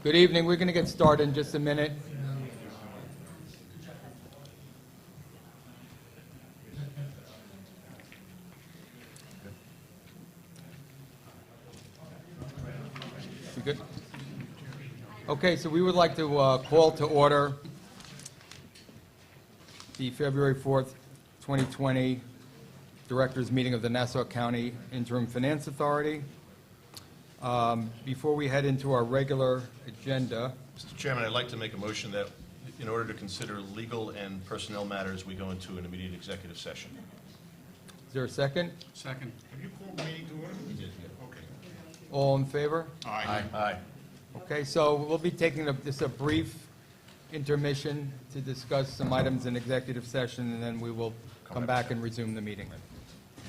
Good evening. We're going to get started in just a minute. You good? Okay, so we would like to call to order the February 4th, 2020 Directors Meeting of the Nassau County Interim Finance Authority. Before we head into our regular agenda, Mr. Chairman, I'd like to make a motion that in order to consider legal and personnel matters, we go into an immediate executive session. is there a second? Second. Have you called the meeting to order? We did, yeah. Okay. All in favor? Aye. Aye. Okay, so we'll be taking just a brief intermission to discuss some items in executive session, and then we will come back and resume the meeting.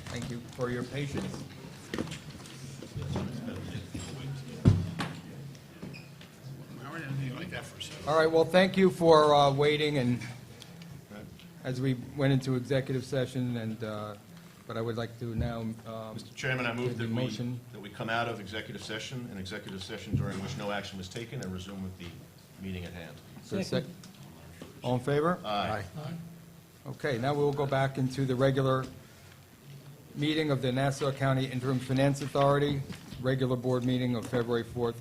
Thank you for your patience. I didn't like that for a second. All right, well, thank you for waiting, and as we went into executive session, and but I would like to now, Mr. Chairman, I move Take the that motion. we come out of executive session, an executive session during which no action was taken, and resume with the meeting at hand. for a sec. All in favor? Aye. Okay, now we'll go back into the regular meeting of the Nassau County Interim Finance Authority, regular board meeting of February 4th,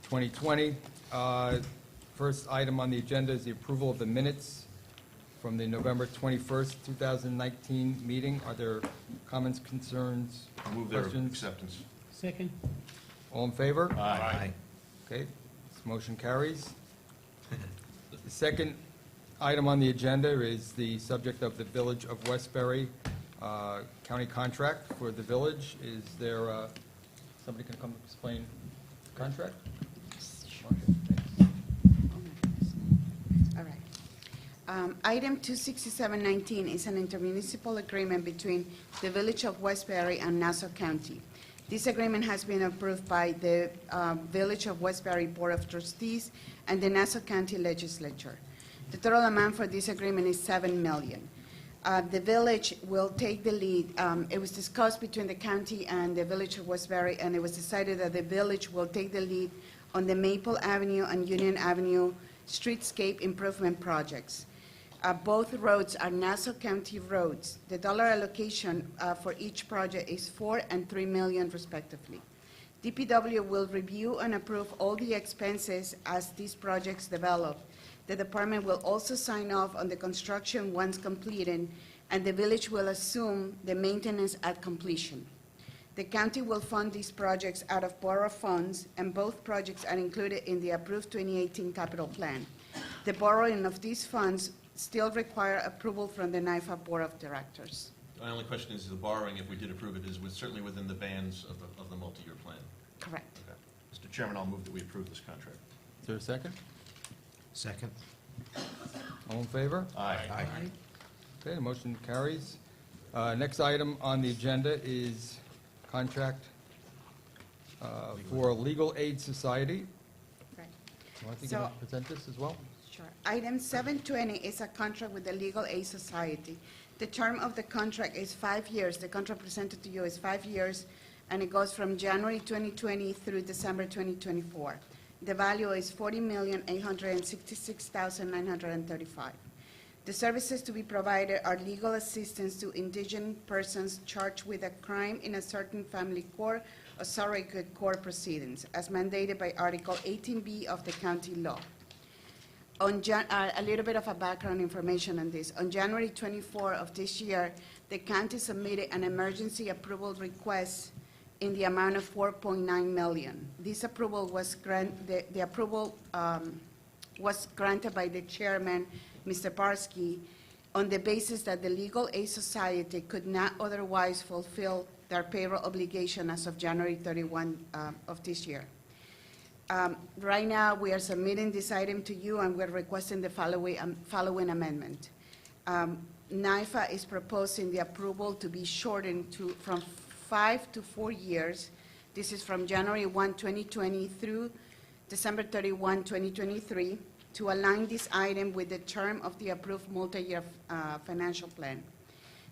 2020. First item on the agenda is the approval of the minutes from the November 21st, 2019 meeting. Are there comments, concerns, I move their questions? acceptance. Second. All in favor? Aye. Okay, this motion carries. The second item on the agenda is the subject of the Village of Westbury county contract for the village. Is there, somebody can come explain the contract? All right. Item 26719 is an intermunicipal agreement between the Village of Westbury and Nassau County. This agreement has been approved by the Village of Westbury Board of Trustees and the Nassau County Legislature. The total amount for this agreement is $7 million. The village will take the lead. It was discussed between the county and the Village of Westbury, and it was decided that the village will take the lead on the Maple Avenue and Union Avenue streetscape improvement projects. Both roads are Nassau County roads. The dollar allocation for each project is $4 and $3 million respectively. DPW will review and approve all the expenses as these projects develop. The department will also sign off on the construction once completed, and the village will assume the maintenance at completion. The county will fund these projects out of borough funds, and both projects are included in the approved 2018 capital plan. The borrowing of these funds still require approval from the NIFA Board of Directors. My only question is the borrowing, if we did approve it, is certainly within the bands of the multi-year plan. Correct. Okay. Mr. Chairman, I'll move that we approve this contract. Is there a second? Second. All in favor? Aye. Okay, the motion carries. Next item on the agenda is contract for Legal Aid Society. Right. Martha, you So- going to present this as well? Sure. Item 720 is a contract with the Legal Aid Society. The term of the contract is 5 years. The contract presented to you is 5 years, and it goes from January 2020 through December 2024. The value is $40,866,935. The services to be provided are legal assistance to indigent persons charged with a crime in a certain family court or surrogate court proceedings, as mandated by Article 18B of the county law. A little bit of a background information on this. On January 24 of this year, the county submitted an emergency approval request in the amount of $4.9 million. This approval was was granted by the chairman, Mr. Barsky, on the basis that the Legal Aid Society could not otherwise fulfill their payroll obligation as of January 31 of this year. Right now, we are submitting this item to you, and we're requesting the following amendment. NIFA is proposing the approval to be shortened from 5 to 4 years. This is from January 1, 2020 through December 31, 2023, to align this item with the term of the approved multi-year financial plan.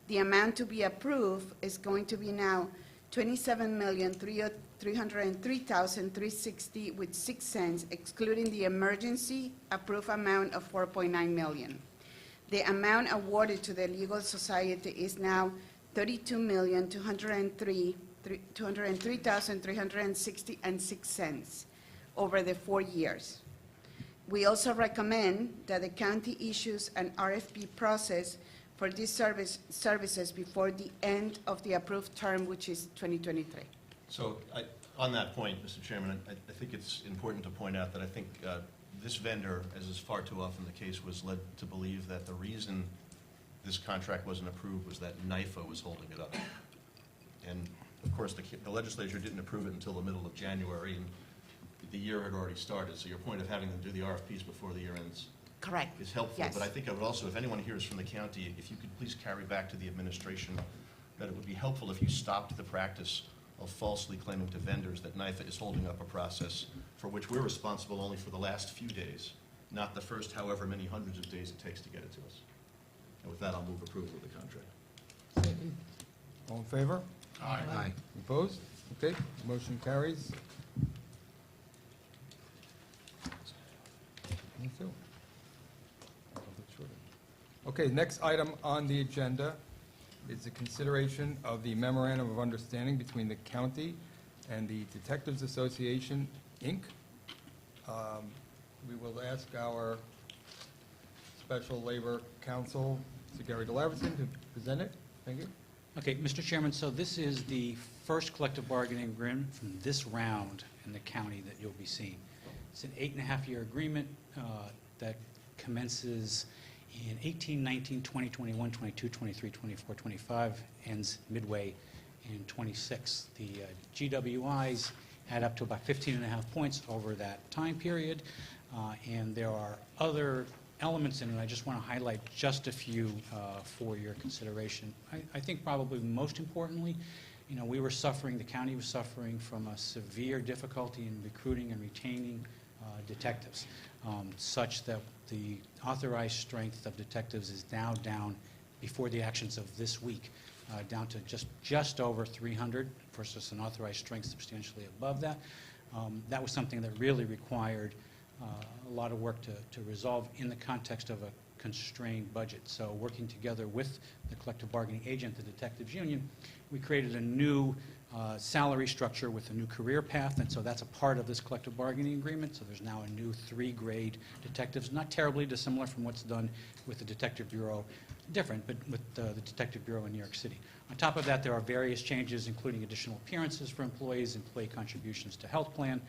The amount to be approved is going to be now $27,303,000 $303,360 with 6 cents, excluding the emergency approved amount of $4.9 million. The amount awarded to the Legal Society is now $32,203,360 and 6 cents over the 4 years. We also recommend that the county issues an RFP process for these services before the end of the approved term, which is 2023. So on that point, Mr. Chairman, I think it's important to point out that I think this vendor, as is far too often the case, was led to believe that the reason this contract wasn't approved was that NIFA was holding it up. And of course, the legislature didn't approve it until the middle of January, and the year had already started. So your point of having them do the RFPs before the year ends Correct. is helpful. Yes. But I think I would also, if anyone here is from the county, if you could please carry back to the administration that it would be helpful if you stopped the practice of falsely claiming to vendors that NIFA is holding up a process for which we're responsible only for the last few days, not the first however many hundreds of days it takes to get it to us. And with that, I'll move approval of the contract. All in favor? Aye. Opposed? Okay, motion carries. Me too. Okay, next item on the agenda is the consideration of the memorandum of understanding between the county and the Detectives Association, Inc. We will ask our Special Labor Counsel, Mr. Gary DeLaverson, to present it. Thank you. Okay, Mr. Chairman, so this is the first collective bargaining agreement from this round in the county that you'll be seeing. It's an 8.5-year agreement that commences in 18, 19, 20, 21, 22, 23, 24, 25, ends midway in 26. The GWIs add up to about 15.5 points over that time period, and there are other elements in it. I just want to highlight just a few for your consideration. I think probably most importantly, we were suffering, the county was suffering from a severe difficulty in recruiting and retaining detectives, such that the authorized strength of detectives is now down, before the actions of this week, down to just over 300 versus an authorized strength substantially above that. That was something that really required a lot of work to resolve in the context of a constrained budget. So working together with the collective bargaining agent, the Detectives Union, we created a new salary structure with a new career path, and so that's a part of this collective bargaining agreement. So there's now a new 3-grade detectives, not terribly dissimilar from what's done with the Detective Bureau, different, but with the Detective Bureau in New York City. On top of that, there are various changes, including additional appearances for employees, employee contributions to health plan,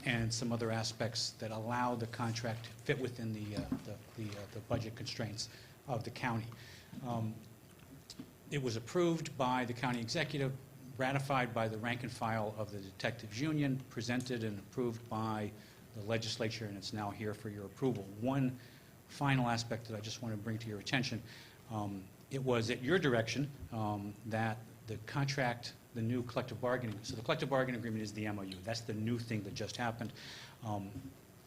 and some other aspects that allow the contract to fit within the budget constraints of the county. It was approved by the county executive, ratified by the rank and file of the Detectives Union, presented and approved by the legislature, and it's now here for your approval. One final aspect that I just want to bring to your attention, it was at your direction that the contract, the new collective bargaining, so the collective bargaining agreement is the MOU. That's the new thing that just happened.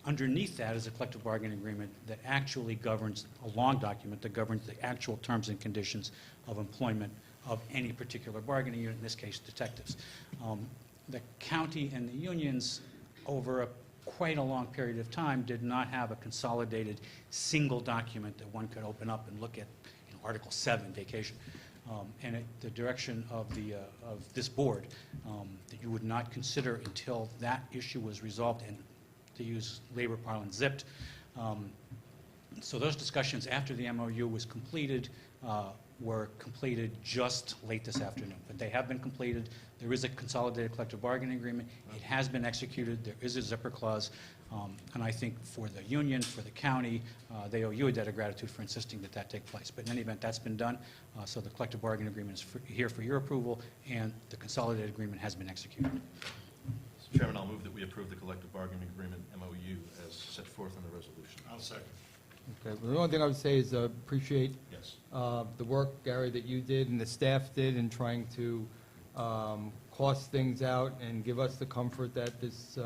Underneath that is a collective bargaining agreement that actually governs, a long document that governs the actual terms and conditions of employment of any particular bargaining unit, in this case detectives. The county and the unions, over quite a long period of time, did not have a consolidated single document that one could open up and look at, Article 7, vacation. And at the direction of this board, that you would not consider until that issue was resolved, and to use labor parlance, zipped. So those discussions after the MOU was completed were completed just late this afternoon, but they have been completed. There is a consolidated collective bargaining agreement. It has been executed. There is a zipper clause, and I think for the union, for the county, they owe you a debt of gratitude for insisting that that take place. But in any event, that's been done, so the collective bargaining agreement is here for your approval, and the consolidated agreement has been executed. Mr. Chairman, I'll move that we approve the collective bargaining agreement, MOU, as set forth in the resolution. I'll second. Okay, well, the only thing I would say is appreciate Yes. the work, Gary, that you did and the staff did in trying to cost things out and give us the comfort that this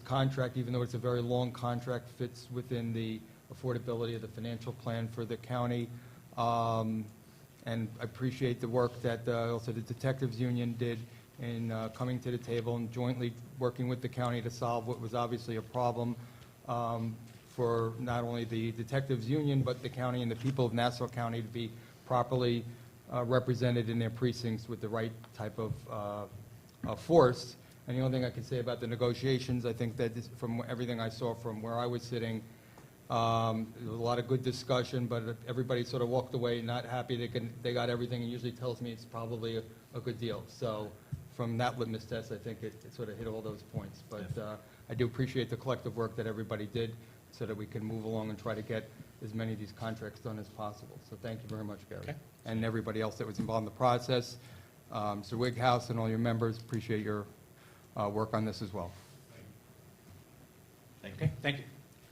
contract, even though it's a very long contract, fits within the affordability of the financial plan for the county. And I appreciate the work that also the Detectives Union did in coming to the table and jointly working with the county to solve what was obviously a problem for not only the detectives union, but the county and the people of Nassau County to be properly represented in their precincts with the right type of force. And the only thing I can say about the negotiations, I think that from everything I saw from where I was sitting, there was a lot of good discussion, but everybody sort of walked away not happy they got everything, and usually tells me it's probably a good deal. So from that litmus test, I think it sort of hit all those points. But I do appreciate the collective work that everybody did so that we can move along and try to get as many of these contracts done as possible. So thank you very much, Gary. Okay. And everybody else that was involved in the process. Mr. Wighouse and all your members, appreciate your work on this as well. Thank you. Okay, thank you.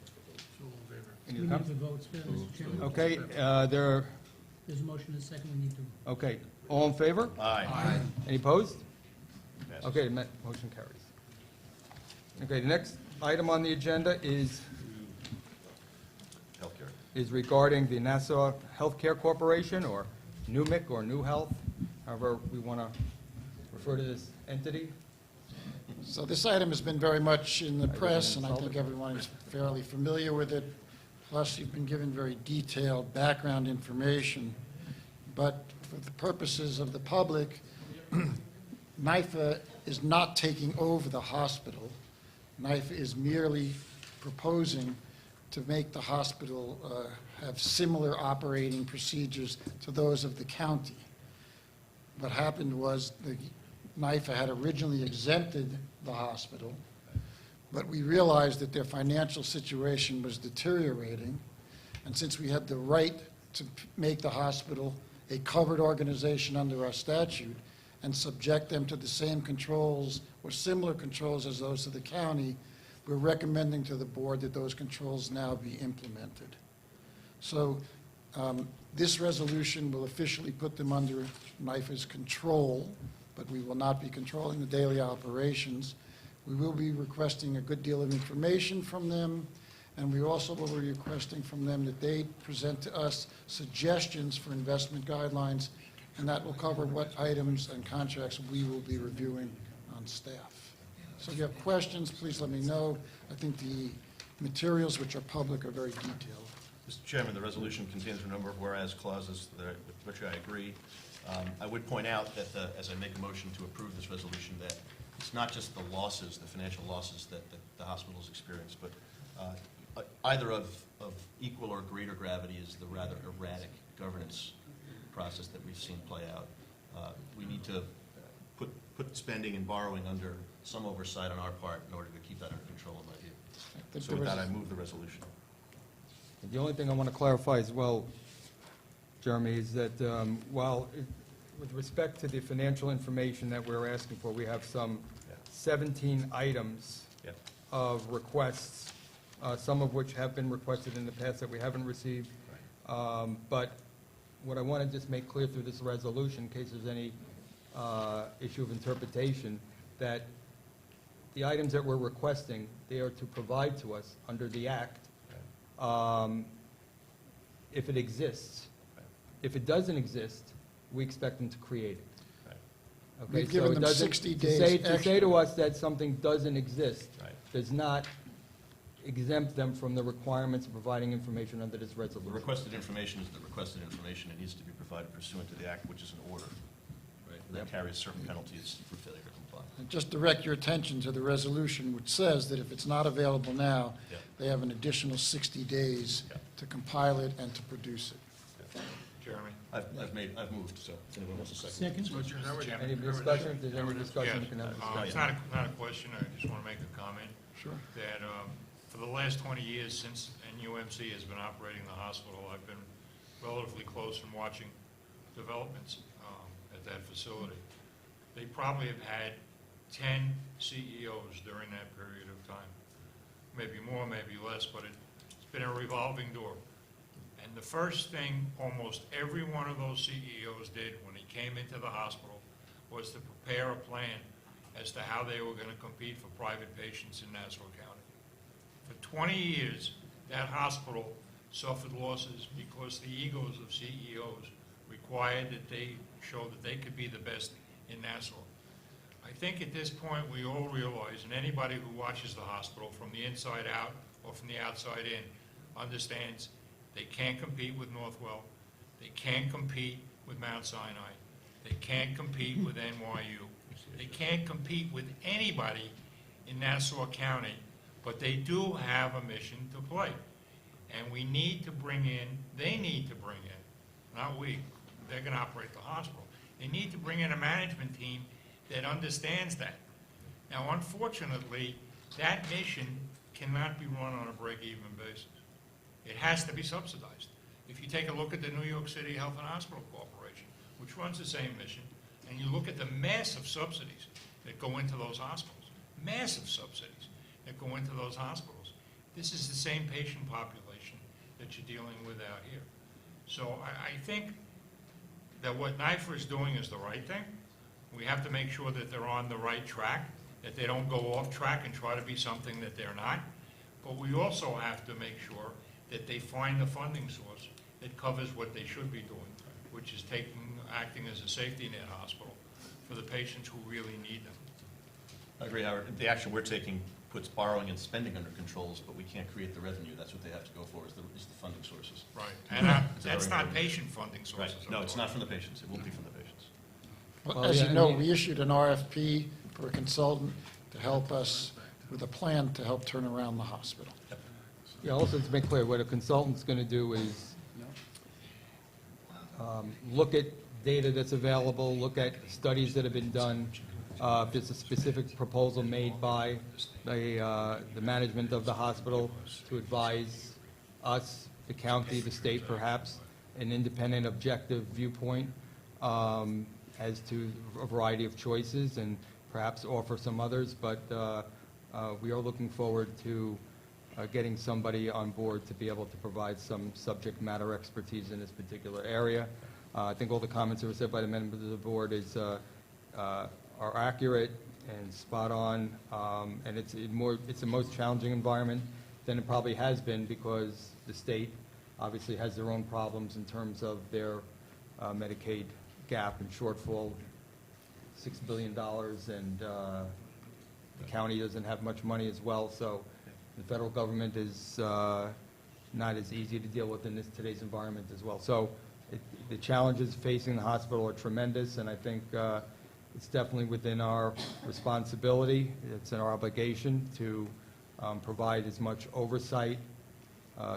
So, all in favor? Any We need comments? to vote, Mr. Chairman. Okay, There's a motion and a second, we need to. okay, all in favor? Aye. Any opposed? Passes. Okay, motion carries. Okay, the next item on the agenda is Healthcare. regarding the Nassau Healthcare Corporation, or NUMIC, or New Health, however we want to refer to this entity. So this item has been very much in the I've been press, and I think insulted. everyone is fairly familiar with it. Plus, you've been given very detailed background information. But for the purposes of the public, NIFA is not taking over the hospital. NIFA is merely proposing to make the hospital have similar operating procedures to those of the county. What happened was the NIFA had originally exempted the hospital, but we realized that their financial situation was deteriorating, and since we had the right to make the hospital a covered organization under our statute and subject them to the same controls or similar controls as those of the county, we're recommending to the board that those controls now be implemented. So this resolution will officially put them under NIFA's control, but we will not be controlling the daily operations. We will be requesting a good deal of information from them, and we also will be requesting from them that they present to us suggestions for investment guidelines, and that will cover what items and contracts we will be reviewing on staff. So if you have questions, please let me know. I think the materials, which are public, are very detailed. Mr. Chairman, the resolution contains a number of whereas clauses with which I agree. I would point out that as I make a motion to approve this resolution, that it's not just the losses, the financial losses that the hospitals experience, but either of equal or greater gravity is the rather erratic governance process that we've seen play out. We need to put spending and borrowing under some oversight on our part in order to keep that under control, in my view. So with that, I move the resolution. The only thing I want to clarify as well, Jeremy, is that with respect to the financial information that we're asking for, we have some 17 items Yeah. of requests, some of which have been requested in the past that we haven't received. But what I want to just make clear through this resolution, in case there's any issue of interpretation, that the items that we're requesting, they are to provide to us under the Act if it exists. If it doesn't exist, we expect them to create it. Okay, We've so given it them doesn't- 60 to days say- To say extra. to us that something doesn't exist Right. does not exempt them from the requirements of providing information under this The resolution. requested information is the requested information. It needs to be provided pursuant to the Act, which is an order. That Yep. carries certain penalties for failure to comply. And just direct your attention to the resolution, which says that if it's not available now, Yeah. they have an additional 60 days Yeah. to compile it and to produce it. Jeremy? I've moved, so if anyone wants a second. Second? So, Chairman, Any discussion? If there's any discussion, we can have a Yes. discussion. It's not a question, I just want to make a comment. Sure. That for the last 20 years since NUMC has been operating the hospital, I've been relatively close in watching developments at that facility. They probably have had 10 CEOs during that period of time. Maybe more, maybe less, but it's been a revolving door. And the first thing almost every one of those CEOs did when he came into the hospital was to prepare a plan as to how they were going to compete for private patients in Nassau County. For 20 years, that hospital suffered losses because the egos of CEOs required that they show that they could be the best in Nassau. I think at this point, we all realize, and anybody who watches the hospital from the inside out or from the outside in understands they can't compete with Northwell, they can't compete with Mount Sinai, they can't compete with NYU, they can't compete with anybody in Nassau County, but they do have a mission to play. And we need to bring in, they need to bring in, not we, they're going to operate the hospital. They need to bring in a management team that understands that. Now, unfortunately, that mission cannot be run on a break-even basis. It has to be subsidized. If you take a look at the New York City Health and Hospital Corporation, which runs the same mission, and you look at the massive subsidies that go into those hospitals, massive subsidies that go into those hospitals, this is the same patient population that you're dealing with out here. So I think that what NIFR is doing is the right thing. We have to make sure that they're on the right track, that they don't go off track and try to be something that they're not. But we also have to make sure that they find the funding source that covers what they should be doing, which is acting as a safety net hospital for the patients who really need them. I agree, Howard. The action we're taking puts borrowing and spending under controls, but we can't create the revenue. That's what they have to go for, is the funding sources. Right, and that's not patient funding Right. sources. No, it's not from the patients. It will be from the patients. Well, Well, as yeah, you know, I mean- we issued an RFP for a consultant to help us with a plan to help turn around the hospital. Yeah, also to make clear, what a consultant's going to do is look at data that's available, look at studies that have been done, if there's a specific proposal made by the management of the hospital to advise us, the county, the state perhaps, an independent, objective viewpoint as to a variety of choices and perhaps offer some others, but we are looking forward to getting somebody on board to be able to provide some subject matter expertise in this particular area. I think all the comments that were said by the members of the board are accurate and spot on, and it's a most challenging environment than it probably has been because the state obviously has their own problems in terms of their Medicaid gap and shortfall, $6 billion, and the county doesn't have much money as well, so the federal government is not as easy to deal with in today's environment as well. So the challenges facing the hospital are tremendous, and I think it's definitely within our responsibility, it's in our obligation to provide as much oversight,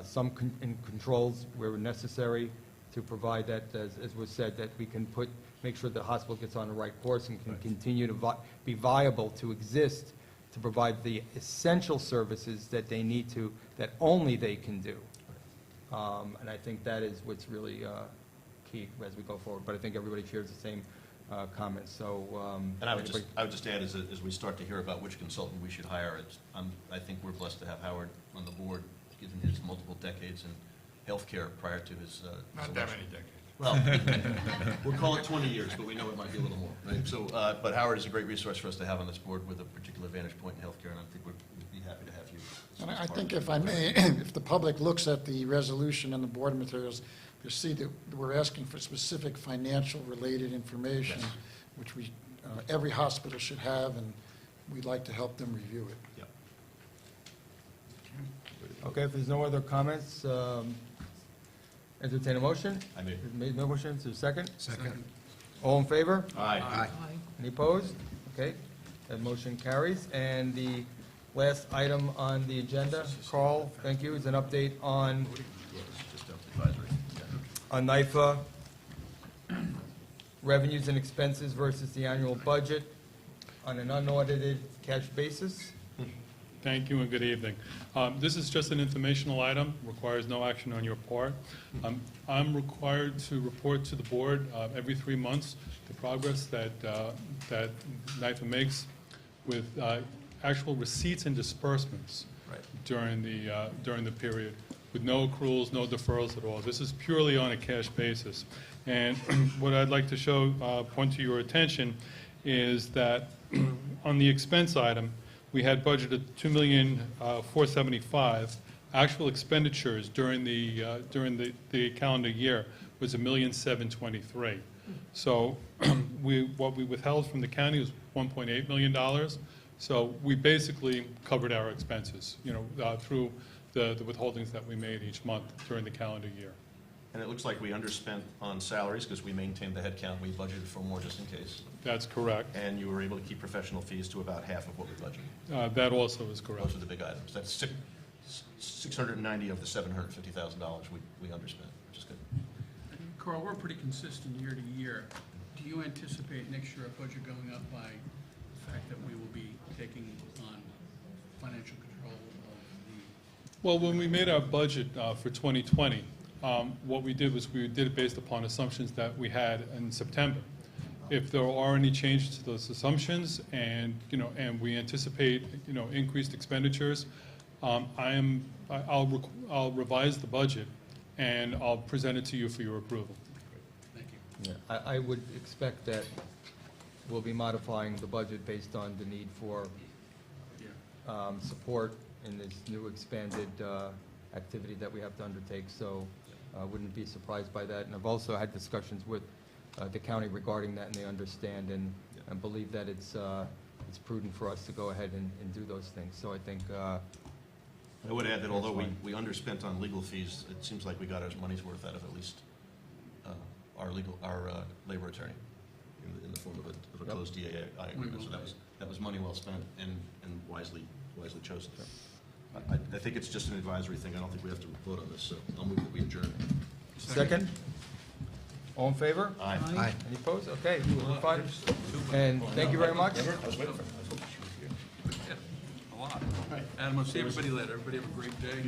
some controls where necessary, to provide that, as was said, that we can make sure the hospital gets on the right course and can continue to be viable, to exist, to provide the essential services that they need to, that only they can do. And I think that is what's really key as we go forward. But I think everybody shares the same comments, so. And I would just add, as we start to hear about which consultant we should hire, I think we're blessed to have Howard on the board, given his multiple decades in healthcare prior to his Not that many decades. Well, we'll call it 20 years, but we know it might be a little more, right? So, but Howard is a great resource for us to have on this board with a particular vantage point in healthcare, and I think we'd be happy to have you. And I think if I may, if the public looks at the resolution and the board materials, you'll see that we're asking for specific financial-related information, Yes. which every hospital should have, and we'd like to help them review it. Yep. Okay, if there's no other comments, entertain a motion? I made. Made no motion, is there a second? Second. All in favor? Aye. Aye. Any opposed? Okay, that motion carries. And the last item on the agenda, Carl, thank you, is an update on Just advisory. Yeah. NIFA revenues and expenses versus the annual budget on an unaudited cash basis. Thank you and good evening. This is just an informational item, requires no action on your part. I'm required to report to the board every 3 months the progress that NIFA makes with actual receipts and disbursements Right. during the period, with no accruals, no deferrals at all. This is purely on a cash basis. And what I'd like to point to your attention is that on the expense item, we had budgeted $2,475,000. Actual expenditures during the calendar year was $1,723,000. So what we withheld from the county was $1.8 million. So we basically covered our expenses, through the withholdings that we made each month during the calendar year. And it looks like we underspent on salaries because we maintained the headcount. We budgeted for more just in case. That's correct. And you were able to keep professional fees to about half of what we budgeted. That also is correct. Those are the big items. That's 690 of the $750,000 we underspent, which is good. Carl, we're pretty consistent year to year. Do you anticipate next year our budget going up by the fact that we will be taking on financial control of the? Well, when we made our budget for 2020, what we did was we did it based upon assumptions that we had in September. If there are any changes to those assumptions and we anticipate, increased expenditures, I'll revise the budget and I'll present it to you for your approval. Thank you. Yeah, I would expect that we'll be modifying the budget based on the need for support in this new expanded activity that we have to undertake, so I wouldn't be surprised by that. And I've also had discussions with the county regarding that, and they understand and believe that it's prudent for us to go ahead and do those things. So I think I would add that although we underspent on legal fees, it seems like we got our money's worth out of at least our labor attorney in the form of a closed DAI agreement. So that was money well spent and wisely chosen. I think it's just an advisory thing. I don't think we have to vote on this, so I'll move that we adjourn. second. All in favor? Aye. Aye. Any opposed? Okay, we're fine. And thank you very much. I was waiting for it. I was hoping she was here. A lot. Adam, I'll see everybody later. Everybody have a great day.